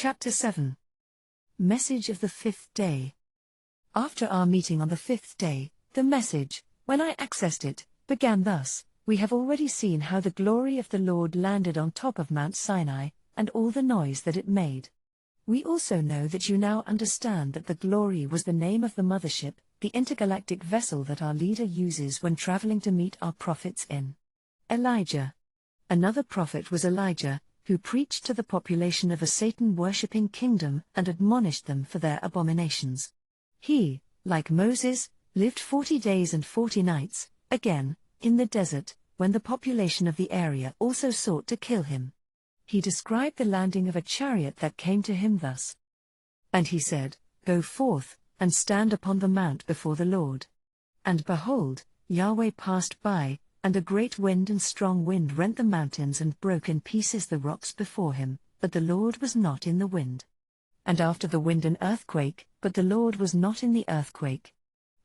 Chapter 7. Message of the fifth day. After our meeting on the fifth day, the message, when I accessed it, began thus: We have already seen how the glory of the Lord landed on top of Mount Sinai, and all the noise that it made. We also know that you now understand that the glory was the name of the mothership, the intergalactic vessel that our leader uses when traveling to meet our prophets in. Elijah. Another prophet was Elijah, who preached to the population of a Satan-worshipping kingdom and admonished them for their abominations. He, like Moses, lived 40 days and 40 nights, again, in the desert, when the population of the area also sought to kill him. He described the landing of a chariot that came to him thus. And he said, Go forth, and stand upon the mount before the Lord. And behold, Yahweh passed by, and a great wind and strong wind rent the mountains and broke in pieces the rocks before him, but the Lord was not in the wind. And after the wind an earthquake, but the Lord was not in the earthquake.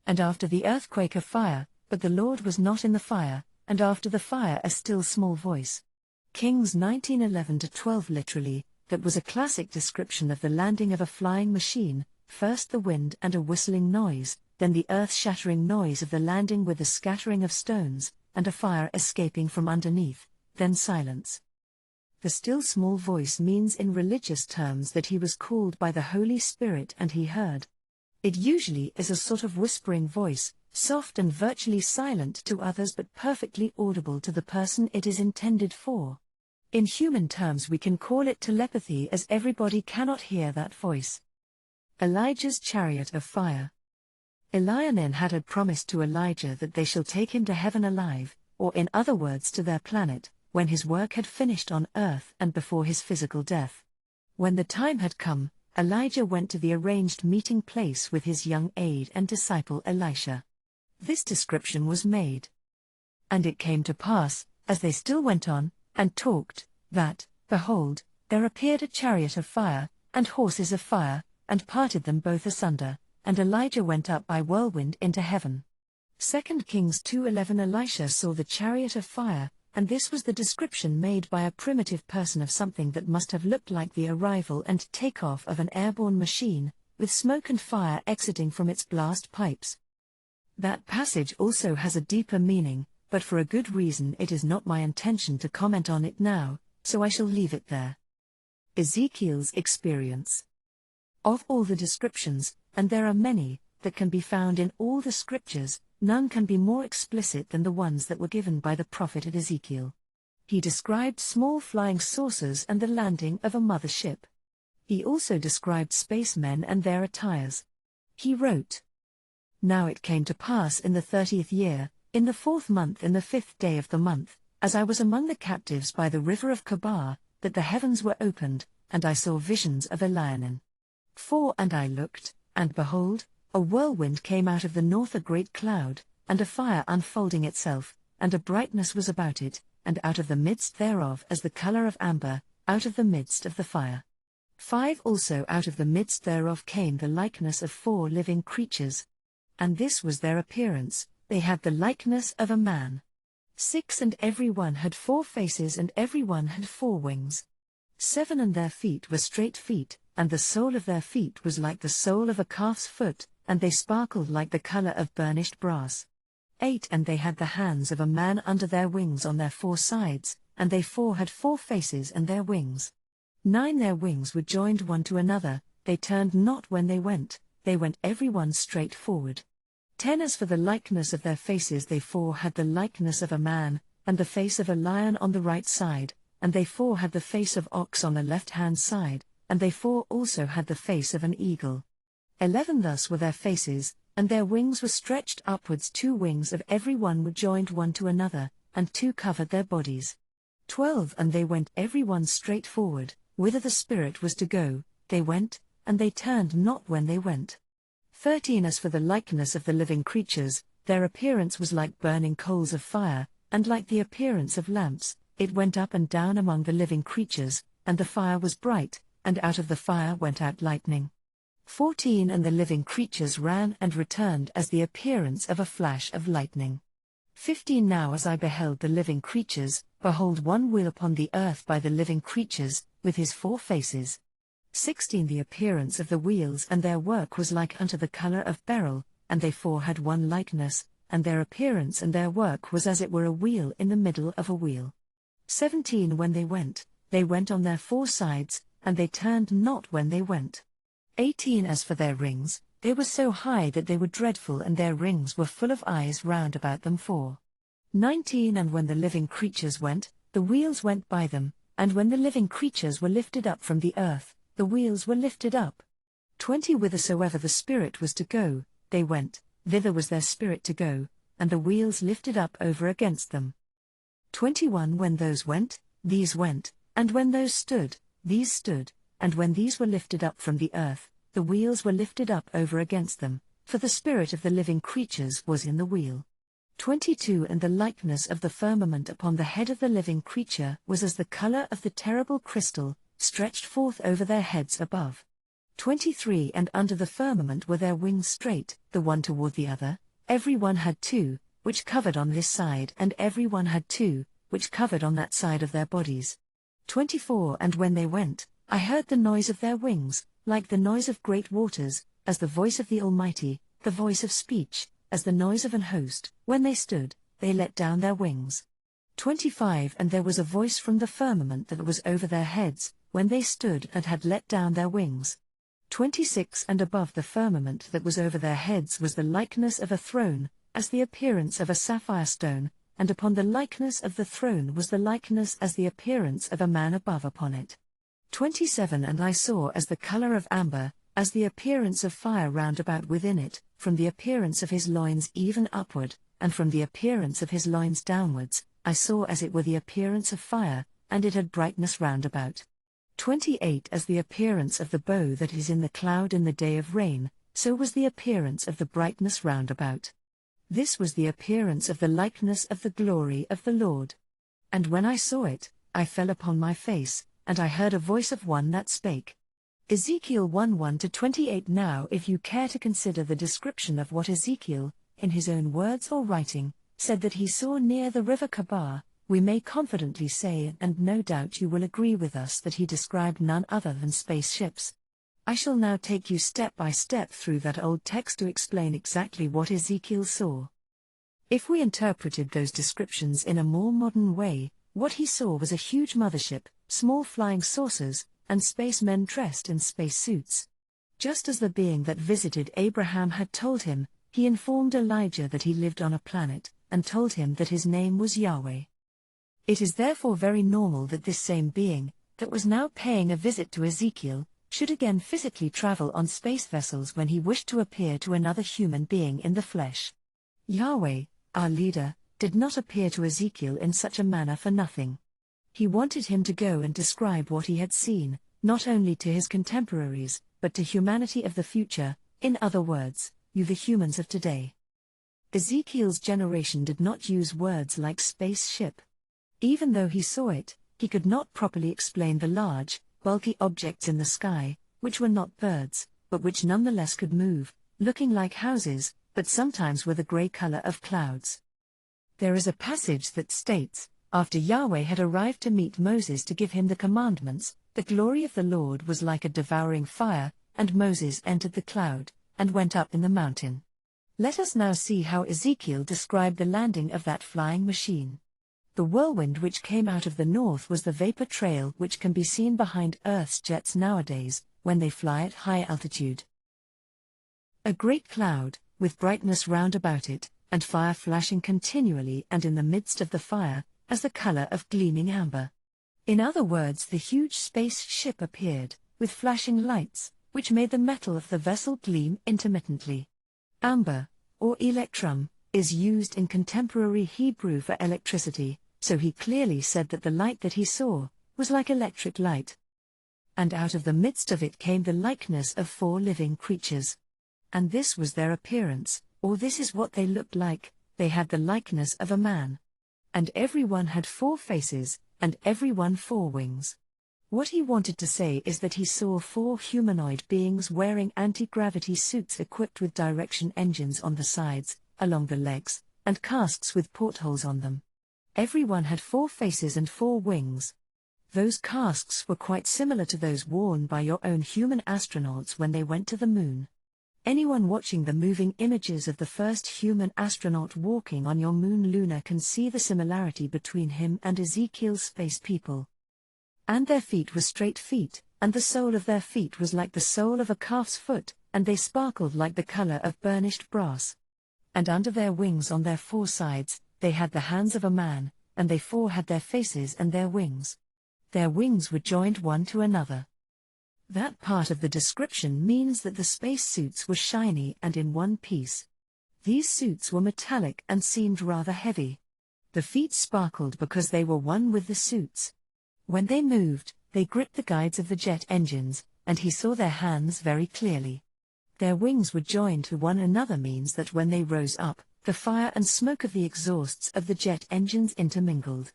And after the earthquake a fire, but the Lord was not in the fire, and after the fire a still small voice. Kings 19:11-12 literally, that was a classic description of the landing of a flying machine, first the wind and a whistling noise, then the earth-shattering noise of the landing with the scattering of stones, and a fire escaping from underneath, then silence. The still small voice means in religious terms that he was called by the Holy Spirit and he heard. It usually is a sort of whispering voice, soft and virtually silent to others but perfectly audible to the person it is intended for. In human terms we can call it telepathy, as everybody cannot hear that voice. Elijah's chariot of fire. Elianan had promised to Elijah that they shall take him to heaven alive, or in other words to their planet, when his work had finished on earth and before his physical death. When the time had come, Elijah went to the arranged meeting place with his young aide and disciple Elisha. This description was made. And it came to pass, as they still went on, and talked, that, behold, there appeared a chariot of fire, and horses of fire, and parted them both asunder, and Elijah went up by whirlwind into heaven. 2 Kings 2:11. Elisha saw the chariot of fire, and this was the description made by a primitive person of something that must have looked like the arrival and takeoff of an airborne machine, with smoke and fire exiting from its blast pipes. That passage also has a deeper meaning, but for a good reason it is not my intention to comment on it now, so I shall leave it there. Ezekiel's experience. Of all the descriptions, and there are many, that can be found in all the scriptures, none can be more explicit than the ones that were given by the prophet Ezekiel. He described small flying saucers and the landing of a mother ship. He also described spacemen and their attires. He wrote, Now it came to pass in the 30th year, in the 4th month in the 5th day of the month, as I was among the captives by the river of Chebar, that the heavens were opened, and I saw visions of Elianan. And I looked, and behold, a whirlwind came out of the north, a great cloud, and a fire unfolding itself, and a brightness was about it, and out of the midst thereof as the color of amber, out of the midst of the fire. 5 Also out of the midst thereof came the likeness of 4 living creatures. And this was their appearance, they had the likeness of a man. 6 And every one had 4 faces, and every one had 4 wings. 7 And their feet were straight feet, and the sole of their feet was like the sole of a calf's foot, and they sparkled like the color of burnished brass. 8 And they had the hands of a man under their wings on their 4 sides, and they 4 had 4 faces and their wings. 9 Their wings were joined one to another, they turned not when they went every one straight forward. 10 As for the likeness of their faces, they 4 had the likeness of a man, and the face of a lion on the right side, and they 4 had the face of ox on the left-hand side, and they 4 also had the face of an eagle. 11 Thus were their faces, and their wings were stretched upwards, 2 wings of every one were joined one to another, and 2 covered their bodies. 12 And they went every one straight forward, whither the Spirit was to go, they went, and they turned not when they went. 13 As for the likeness of the living creatures, their appearance was like burning coals of fire, and like the appearance of lamps, it went up and down among the living creatures, and the fire was bright, and out of the fire went out lightning. 14 And the living creatures ran and returned as the appearance of a flash of lightning. 15 Now as I beheld the living creatures, behold, one wheel upon the earth by the living creatures, with his 4 faces. 16 The appearance of the wheels and their work was like unto the colour of beryl, and they four had one likeness, and their appearance and their work was as it were a wheel in the middle of a wheel. 17 When they went on their four sides, and they turned not when they went. 18 As for their rings, they were so high that they were dreadful, and their rings were full of eyes round about them four. 19 And when the living creatures went, the wheels went by them, and when the living creatures were lifted up from the earth, the wheels were lifted up. 20 Whithersoever the Spirit was to go, they went, thither was their spirit to go, and the wheels lifted up over against them. 21 When those went, these went, and when those stood, these stood, and when these were lifted up from the earth, the wheels were lifted up over against them, for the spirit of the living creatures was in the wheel. 22 And the likeness of the firmament upon the head of the living creature was as the colour of the terrible crystal, stretched forth over their heads above. 23 And under the firmament were their wings straight, the one toward the other, every one had two, which covered on this side, and every one had two, which covered on that side of their bodies. 24 And when they went, I heard the noise of their wings, like the noise of great waters, as the voice of the Almighty, the voice of speech, as the noise of an host. When they stood, they let down their wings. 25 And there was a voice from the firmament that was over their heads, when they stood and had let down their wings. 26 And above the firmament that was over their heads was the likeness of a throne, as the appearance of a sapphire stone, and upon the likeness of the throne was the likeness as the appearance of a man above upon it. 27 And I saw as the colour of amber, as the appearance of fire round about within it, from the appearance of his loins even upward, and from the appearance of his loins downwards, I saw as it were the appearance of fire, and it had brightness round about. 28 As the appearance of the bow that is in the cloud in the day of rain, so was the appearance of the brightness round about. This was the appearance of the likeness of the glory of the Lord. And when I saw it, I fell upon my face, and I heard a voice of one that spake. Ezekiel 1:1-28 Now if you care to consider the description of what Ezekiel, in his own words or writing, said that he saw near the river Kabar, we may confidently say, and no doubt you will agree with us, that he described none other than spaceships. I shall now take you step by step through that old text to explain exactly what Ezekiel saw. If we interpreted those descriptions in a more modern way, what he saw was a huge mothership, small flying saucers, and spacemen dressed in spacesuits. Just as the being that visited Abraham had told him, he informed Elijah that he lived on a planet, and told him that his name was Yahweh. It is therefore very normal that this same being, that was now paying a visit to Ezekiel, should again physically travel on space vessels when he wished to appear to another human being in the flesh. Yahweh, our leader, did not appear to Ezekiel in such a manner for nothing. He wanted him to go and describe what he had seen, not only to his contemporaries, but to humanity of the future, in other words, you the humans of today. Ezekiel's generation did not use words like spaceship. Even though he saw it, he could not properly explain the large, bulky objects in the sky, which were not birds, but which nonetheless could move, looking like houses, but sometimes were the grey color of clouds. There is a passage that states, after Yahweh had arrived to meet Moses to give him the commandments, the glory of the Lord was like a devouring fire, and Moses entered the cloud, and went up in the mountain. Let us now see how Ezekiel described the landing of that flying machine. The whirlwind which came out of the north was the vapor trail which can be seen behind Earth's jets nowadays, when they fly at high altitude. A great cloud, with brightness round about it, and fire flashing continually, and in the midst of the fire, as the color of gleaming amber. In other words, the huge space ship appeared, with flashing lights, which made the metal of the vessel gleam intermittently. Amber, or electrum, is used in contemporary Hebrew for electricity, so he clearly said that the light that he saw was like electric light. And out of the midst of it came the likeness of 4 living creatures. And this was their appearance, or this is what they looked like, they had the likeness of a man. And every one had 4 faces, and every one 4 wings. What he wanted to say is that he saw 4 humanoid beings wearing anti-gravity suits equipped with direction engines on the sides, along the legs, and casques with portholes on them. Every one had 4 faces and 4 wings. Those casques were quite similar to those worn by your own human astronauts when they went to the moon. Anyone watching the moving images of the first human astronaut walking on your moon Luna can see the similarity between him and Ezekiel's space people. And their feet were straight feet, and the sole of their feet was like the sole of a calf's foot, and they sparkled like the color of burnished brass. And under their wings on their four sides, they had the hands of a man, and they four had their faces and their wings. Their wings were joined one to another. That part of the description means that the space suits were shiny and in one piece. These suits were metallic and seemed rather heavy. The feet sparkled because they were one with the suits. When they moved, they gripped the guides of the jet engines, and he saw their hands very clearly. Their wings were joined to one another means that when they rose up, the fire and smoke of the exhausts of the jet engines intermingled.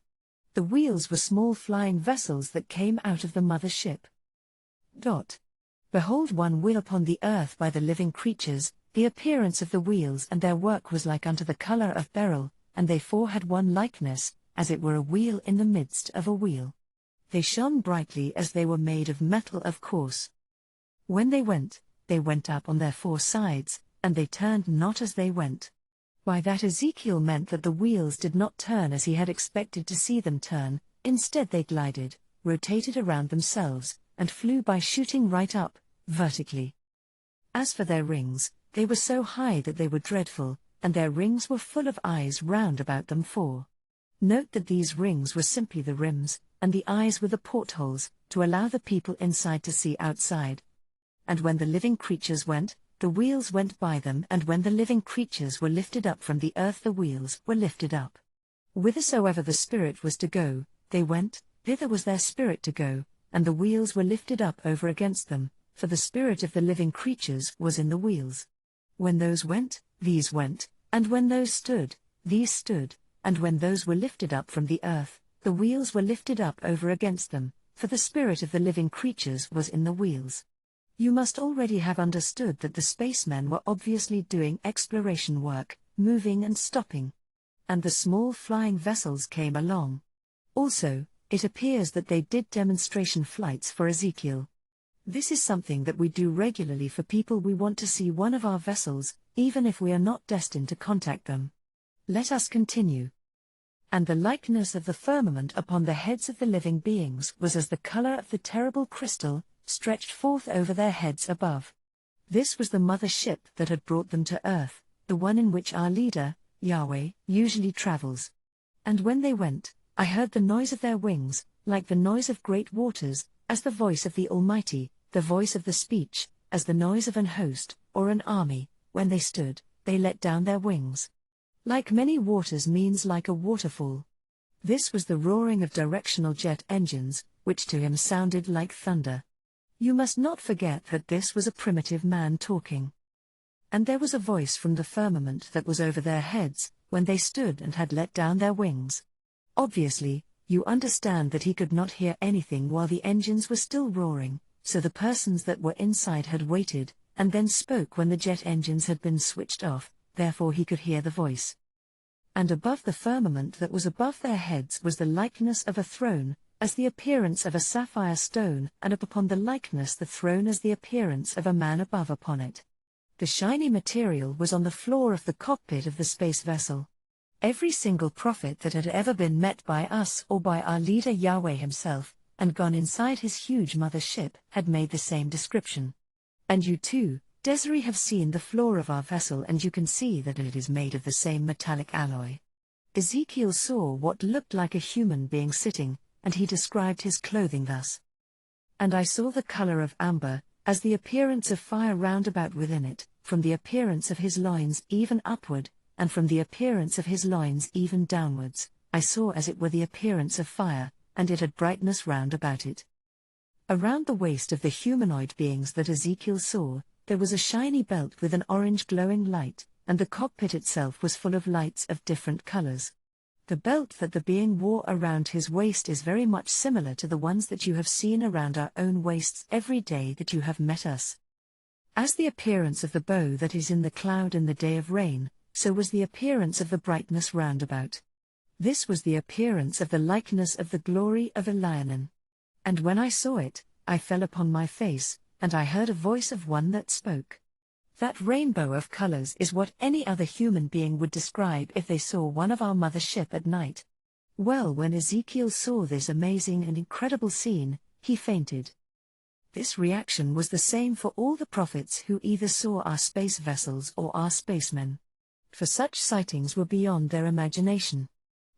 The wheels were small flying vessels that came out of the mother ship. Behold, one wheel upon the earth by the living creatures, the appearance of the wheels and their work was like unto the color of beryl, and they four had one likeness, as it were a wheel in the midst of a wheel. They shone brightly as they were made of metal of course. When they went up on their four sides, and they turned not as they went. By that Ezekiel meant that the wheels did not turn as he had expected to see them turn, instead they glided, rotated around themselves, and flew by shooting right up, vertically. As for their rings, they were so high that they were dreadful, and their rings were full of eyes round about them four. Note that these rings were simply the rims, and the eyes were the portholes, to allow the people inside to see outside. And when the living creatures went, the wheels went by them, and when the living creatures were lifted up from the earth, the wheels were lifted up. Whithersoever the Spirit was to go, they went, thither was their spirit to go, and the wheels were lifted up over against them, for the spirit of the living creatures was in the wheels. When those went, these went, and when those stood, these stood, and when those were lifted up from the earth, the wheels were lifted up over against them, for the spirit of the living creatures was in the wheels. You must already have understood that the spacemen were obviously doing exploration work, moving and stopping. And the small flying vessels came along. Also, it appears that they did demonstration flights for Ezekiel. This is something that we do regularly for people we want to see one of our vessels, even if we are not destined to contact them. Let us continue. And the likeness of the firmament upon the heads of the living beings was as the color of the terrible crystal, stretched forth over their heads above. This was the mother ship that had brought them to earth, the one in which our leader, Yahweh, usually travels. And when they went, I heard the noise of their wings, like the noise of great waters, as the voice of the Almighty, the voice of the speech, as the noise of an host, or an army. When they stood, they let down their wings. Like many waters means like a waterfall. This was the roaring of directional jet engines, which to him sounded like thunder. You must not forget that this was a primitive man talking. And there was a voice from the firmament that was over their heads, when they stood and had let down their wings. Obviously, you understand that he could not hear anything while the engines were still roaring, so the persons that were inside had waited, and then spoke when the jet engines had been switched off, therefore he could hear the voice. And above the firmament that was above their heads was the likeness of a throne, as the appearance of a sapphire stone, and upon the likeness the throne as the appearance of a man above upon it. The shiny material was on the floor of the cockpit of the space vessel. Every single prophet that had ever been met by us or by our leader Yahweh himself, and gone inside his huge mother ship, had made the same description. And you too, Desiree, have seen the floor of our vessel, and you can see that it is made of the same metallic alloy. Ezekiel saw what looked like a human being sitting, and he described his clothing thus. And I saw the color of amber, as the appearance of fire round about within it, from the appearance of his loins even upward, and from the appearance of his loins even downwards, I saw as it were the appearance of fire, and it had brightness round about it. Around the waist of the humanoid beings that Ezekiel saw, there was a shiny belt with an orange glowing light, and the cockpit itself was full of lights of different colors. The belt that the being wore around his waist is very much similar to the ones that you have seen around our own waists every day that you have met us. As the appearance of the bow that is in the cloud in the day of rain, so was the appearance of the brightness round about. This was the appearance of the likeness of the glory of Elionan. And when I saw it, I fell upon my face, and I heard a voice of one that spoke. That rainbow of colors is what any other human being would describe if they saw one of our mother ship at night. Well, when Ezekiel saw this amazing and incredible scene, he fainted. This reaction was the same for all the prophets who either saw our space vessels or our spacemen. For such sightings were beyond their imagination.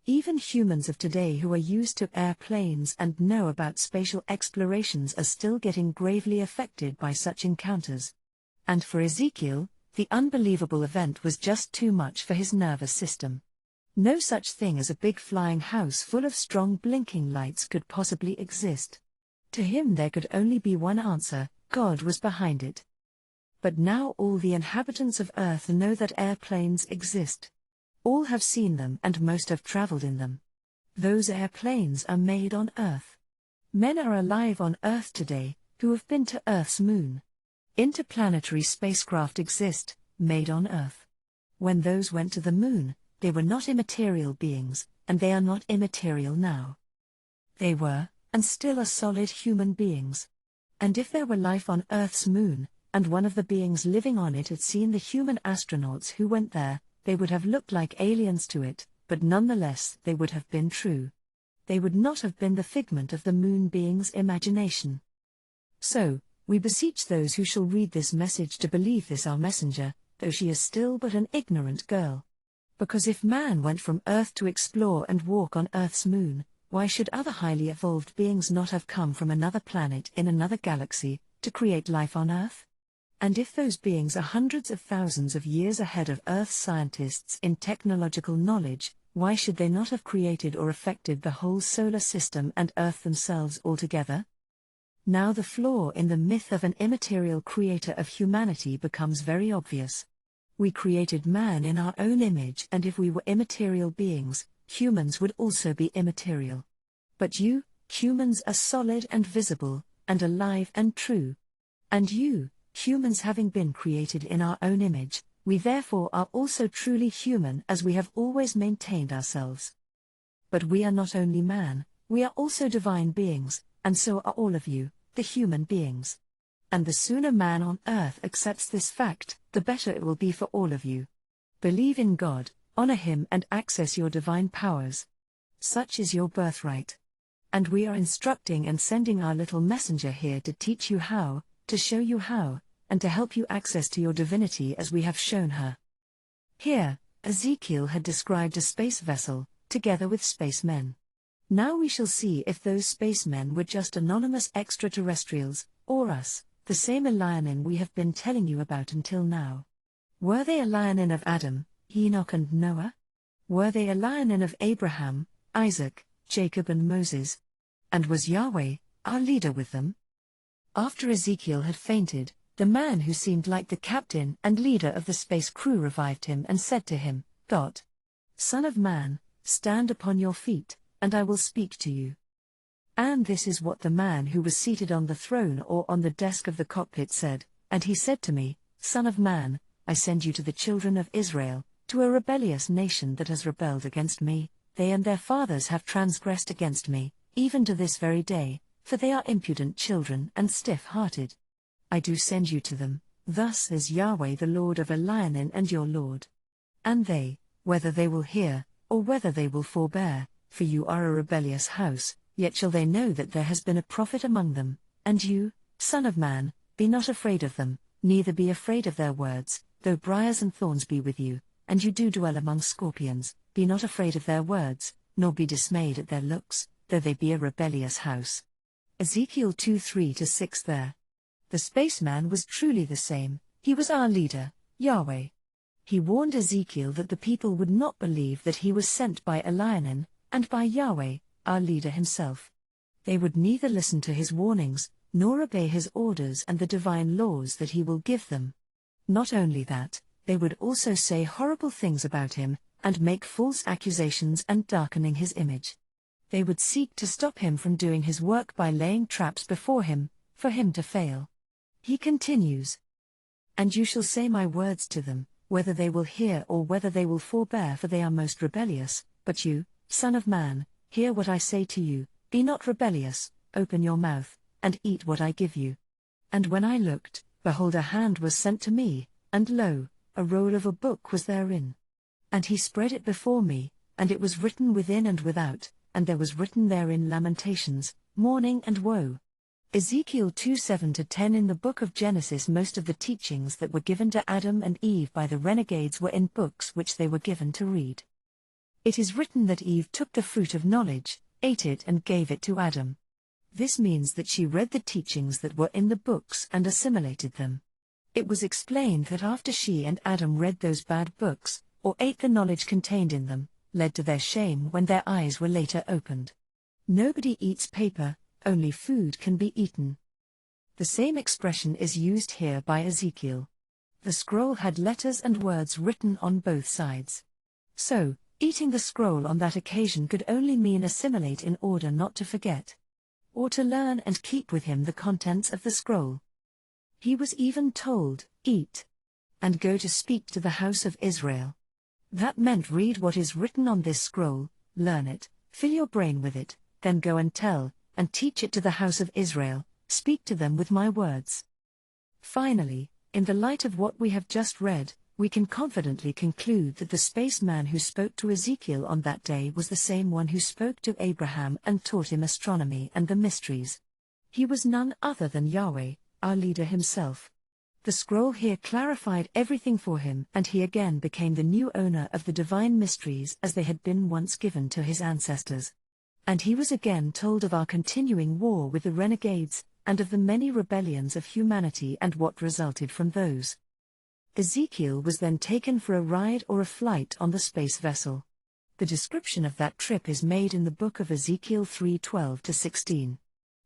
Even humans of today who are used to airplanes and know about spatial explorations are still getting gravely affected by such encounters. And for Ezekiel, the unbelievable event was just too much for his nervous system. No such thing as a big flying house full of strong blinking lights could possibly exist. To him there could only be one answer: God was behind it. But now all the inhabitants of Earth know that airplanes exist. All have seen them and most have traveled in them. Those airplanes are made on Earth. Men are alive on Earth today, who have been to Earth's moon. Interplanetary spacecraft exist, made on Earth. When those went to the moon, they were not immaterial beings, and they are not immaterial now. They were, and still are solid human beings. And if there were life on Earth's moon, and one of the beings living on it had seen the human astronauts who went there, they would have looked like aliens to it, but nonetheless they would have been true. They would not have been the figment of the moon being's imagination. So, we beseech those who shall read this message to believe this our messenger, though she is still but an ignorant girl. Because if man went from Earth to explore and walk on Earth's moon, why should other highly evolved beings not have come from another planet in another galaxy, to create life on Earth? And if those beings are hundreds of thousands of years ahead of Earth's scientists in technological knowledge, why should they not have created or affected the whole solar system and Earth themselves altogether? Now the flaw in the myth of an immaterial creator of humanity becomes very obvious. We created man in our own image, and if we were immaterial beings, humans would also be immaterial. But you, humans, are solid and visible, and alive and true. And you, humans, having been created in our own image, we therefore are also truly human, as we have always maintained ourselves. But we are not only man, we are also divine beings, and so are all of you, the human beings. And the sooner man on Earth accepts this fact, the better it will be for all of you. Believe in God, honor Him, and access your divine powers. Such is your birthright. And we are instructing and sending our little messenger here to teach you how, to show you how, and to help you access to your divinity as we have shown her. Here, Ezekiel had described a space vessel, together with spacemen. Now we shall see if those spacemen were just anonymous extraterrestrials, or us, the same Elianin we have been telling you about until now. Were they Elianin of Adam, Enoch and Noah? Were they Elianin of Abraham, Isaac, Jacob and Moses? And was Yahweh, our leader, with them? After Ezekiel had fainted, the man who seemed like the captain and leader of the space crew revived him and said to him, Son of man, stand upon your feet, and I will speak to you. And this is what the man who was seated on the throne or on the desk of the cockpit said, and he said to me, Son of man, I send you to the children of Israel, to a rebellious nation that has rebelled against me. They and their fathers have transgressed against me, even to this very day, for they are impudent children and stiff-hearted. I do send you to them, thus says Yahweh the Lord of Elianin and your Lord. And they, whether they will hear, or whether they will forbear, for you are a rebellious house, yet shall they know that there has been a prophet among them, and you, son of man, be not afraid of them, neither be afraid of their words, though briars and thorns be with you, and you do dwell among scorpions, be not afraid of their words, nor be dismayed at their looks, though they be a rebellious house. Ezekiel 2:3-6 there. The spaceman was truly the same, he was our leader, Yahweh. He warned Ezekiel that the people would not believe that he was sent by Elianin, and by Yahweh, our leader himself. They would neither listen to his warnings, nor obey his orders and the divine laws that he will give them. Not only that, they would also say horrible things about him, and make false accusations and darkening his image. They would seek to stop him from doing his work by laying traps before him, for him to fail. He continues, And you shall say my words to them, whether they will hear or whether they will forbear, for they are most rebellious. But you, son of man, hear what I say to you, be not rebellious, Open your mouth, and eat what I give you. And when I looked, behold, a hand was sent to me, and lo, a roll of a book was therein. And he spread it before me, and it was written within and without, and there was written therein lamentations, mourning and woe. Ezekiel 2:7-10. In the book of Genesis, most of the teachings that were given to Adam and Eve by the renegades were in books which they were given to read. It is written that Eve took the fruit of knowledge, ate it and gave it to Adam. This means that she read the teachings that were in the books and assimilated them. It was explained that after she and Adam read those bad books, or ate the knowledge contained in them, led to their shame when their eyes were later opened. Nobody eats paper, only food can be eaten. The same expression is used here by Ezekiel. The scroll had letters and words written on both sides. So, eating the scroll on that occasion could only mean assimilate in order not to forget, or to learn and keep with him the contents of the scroll. He was even told, eat, and go to speak to the house of Israel. That meant read what is written on this scroll, learn it, fill your brain with it, then go and tell, and teach it to the house of Israel, speak to them with my words. Finally, in the light of what we have just read, we can confidently conclude that the spaceman who spoke to Ezekiel on that day was the same one who spoke to Abraham and taught him astronomy and the mysteries. He was none other than Yahweh, our leader himself. The scroll here clarified everything for him, and he again became the new owner of the divine mysteries as they had been once given to his ancestors. And he was again told of our continuing war with the renegades, and of the many rebellions of humanity and what resulted from those. Ezekiel was then taken for a ride or a flight on the space vessel. The description of that trip is made in the book of Ezekiel 3:12-16.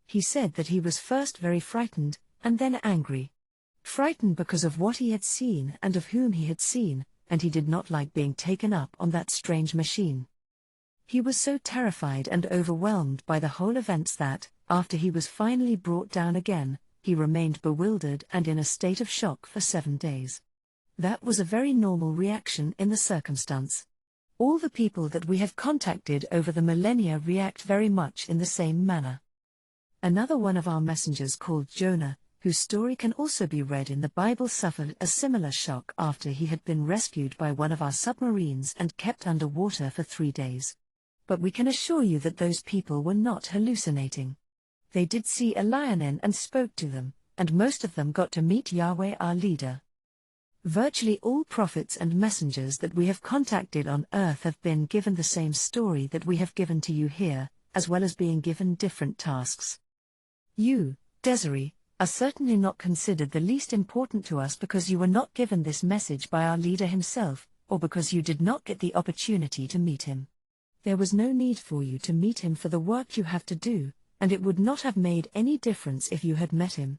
He said that he was first very frightened, and then angry. Frightened because of what he had seen and of whom he had seen, and he did not like being taken up on that strange machine. He was so terrified and overwhelmed by the whole events that, after he was finally brought down again, he remained bewildered and in a state of shock for 7 days. That was a very normal reaction in the circumstance. All the people that we have contacted over the millennia react very much in the same manner. Another one of our messengers called Jonah, whose story can also be read in the Bible, suffered a similar shock after he had been rescued by one of our submarines and kept under water for 3 days. But we can assure you that those people were not hallucinating. They did see a lion and spoke to them, and most of them got to meet Yahweh our leader. Virtually all prophets and messengers that we have contacted on earth have been given the same story that we have given to you here, as well as being given different tasks. You, Desiree, are certainly not considered the least important to us because you were not given this message by our leader himself, or because you did not get the opportunity to meet him. There was no need for you to meet him for the work you have to do, and it would not have made any difference if you had met him.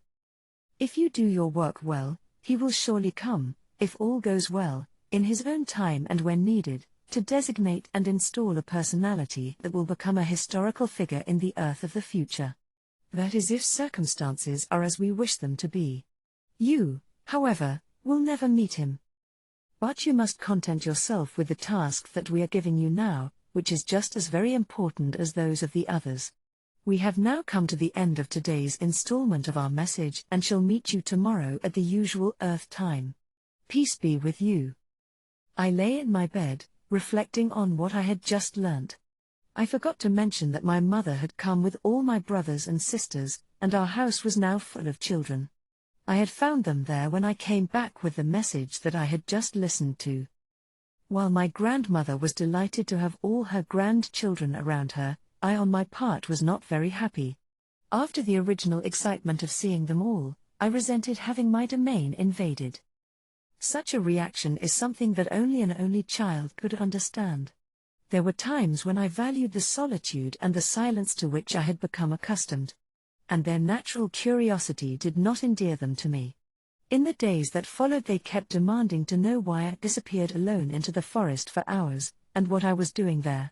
If you do your work well, he will surely come, if all goes well, in his own time and when needed, to designate and install a personality that will become a historical figure in the earth of the future. That is, if circumstances are as we wish them to be. You, however, will never meet him. But you must content yourself with the task that we are giving you now, which is just as very important as those of the others. We have now come to the end of today's installment of our message and shall meet you tomorrow at the usual Earth time. Peace be with you. I lay in my bed, reflecting on what I had just learnt. I forgot to mention that my mother had come with all my brothers and sisters, and our house was now full of children. I had found them there when I came back with the message that I had just listened to. While my grandmother was delighted to have all her grandchildren around her, I on my part was not very happy. After the original excitement of seeing them all, I resented having my domain invaded. Such a reaction is something that only an only child could understand. There were times when I valued the solitude and the silence to which I had become accustomed. And their natural curiosity did not endear them to me. In the days that followed they kept demanding to know why I disappeared alone into the forest for hours, and what I was doing there.